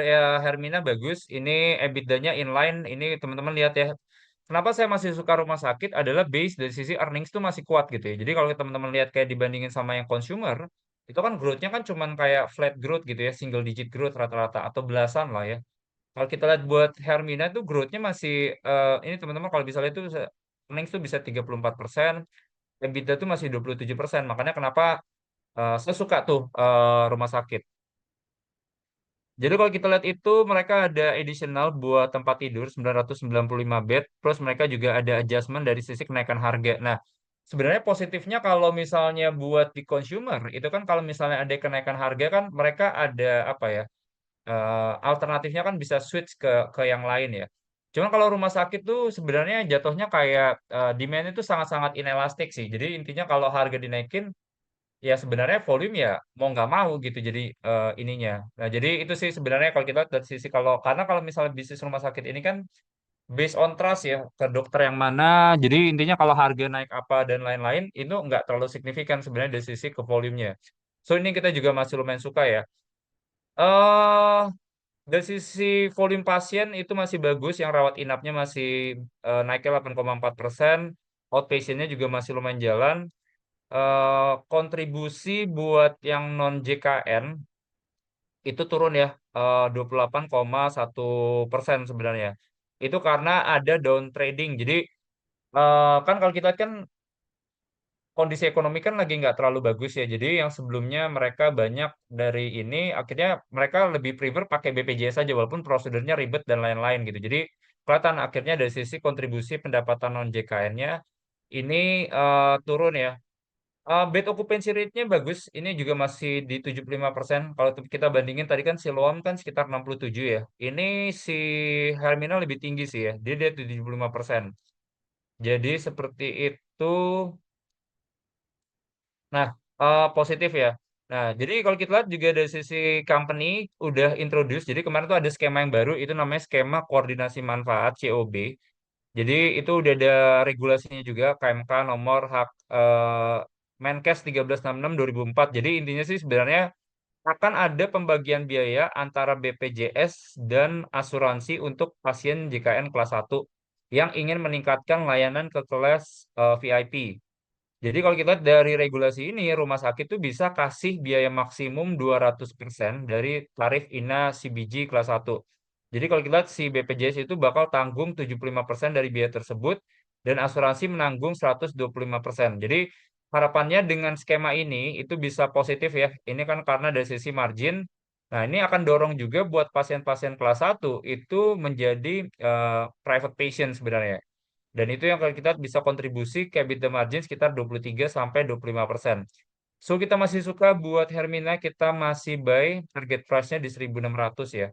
ya Hermina bagus. Ini EBITDA-nya inline. Ini teman-teman lihat ya. Kenapa saya masih suka rumah sakit adalah base dari sisi earnings tuh masih kuat gitu ya. Jadi kalau teman-teman lihat kayak dibandingin sama yang consumer, itu kan growth-nya kan cuman kayak flat growth gitu ya, single digit growth rata-rata atau belasan lah ya. Kalau kita lihat buat Hermina tuh growth-nya masih ini teman-teman kalau bisa lihat tuh earnings tuh bisa 34%, EBITDA tuh masih 27%. Makanya kenapa saya suka tuh rumah sakit. Jadi kalau kita lihat itu mereka ada additional buat tempat tidur 995 bed, plus mereka juga ada adjustment dari sisi kenaikan harga. Nah, sebenarnya positifnya kalau misalnya buat di consumer, itu kan kalau misalnya ada kenaikan harga kan mereka ada apa ya, alternatifnya kan bisa switch ke yang lain ya. Cuman kalau rumah sakit tuh sebenarnya jatuhnya kayak demand itu sangat-sangat inelastik sih. Jadi intinya kalau harga dinaikin, ya sebenarnya volume ya mau nggak mau gitu jadi ininya. Nah jadi itu sih sebenarnya kalau kita lihat dari sisi kalau karena kalau misalnya bisnis rumah sakit ini kan based on trust ya ke dokter yang mana. Jadi intinya kalau harga naik apa dan lain-lain itu nggak terlalu signifikan sebenarnya dari sisi ke volumenya. So ini kita juga masih lumayan suka ya. eh dari sisi volume pasien itu masih bagus, yang rawat inapnya masih naiknya 8,4%, outpatientnya juga masih lumayan jalan. Kontribusi buat yang non JKN itu turun ya 28,1% sebenarnya. Itu karena ada down trading. Jadi kan kalau kita kan kondisi ekonomi kan lagi nggak terlalu bagus ya. Jadi yang sebelumnya mereka banyak dari ini akhirnya mereka lebih prefer pakai BPJS saja walaupun prosedurnya ribet dan lain-lain gitu. Jadi kelihatan akhirnya dari sisi kontribusi pendapatan non JKN-nya ini turun ya. Bed occupancy rate-nya bagus. Ini juga masih di 75%. Kalau kita bandingin tadi kan Siloam kan sekitar 67 ya. Ini si Hermina lebih tinggi sih ya. Dia 75%. Jadi seperti itu. Nah, positif ya. Nah, jadi kalau kita lihat juga dari sisi company udah introduce. Jadi kemarin tuh ada skema yang baru. Itu namanya skema koordinasi manfaat COB. Jadi itu udah ada regulasinya juga KMK nomor hak Menkes 1366 2004. Jadi intinya sih sebenarnya akan ada pembagian biaya antara BPJS dan asuransi untuk pasien JKN kelas 1 yang ingin meningkatkan layanan ke kelas VIP. Jadi kalau kita lihat dari regulasi ini, rumah sakit tuh bisa kasih biaya maksimum 200% dari tarif INA CBG kelas 1. Jadi kalau kita lihat si BPJS itu bakal tanggung 75% dari biaya tersebut dan asuransi menanggung 125%. Jadi harapannya dengan skema ini itu bisa positif ya. Ini kan karena dari sisi margin. Nah, ini akan dorong juga buat pasien-pasien kelas 1 itu menjadi private patient sebenarnya. Dan itu yang kalau kita bisa kontribusi ke EBITDA margin sekitar 23 sampai 25%. So kita masih suka buat Hermina, kita masih buy target price-nya di 1.600 ya.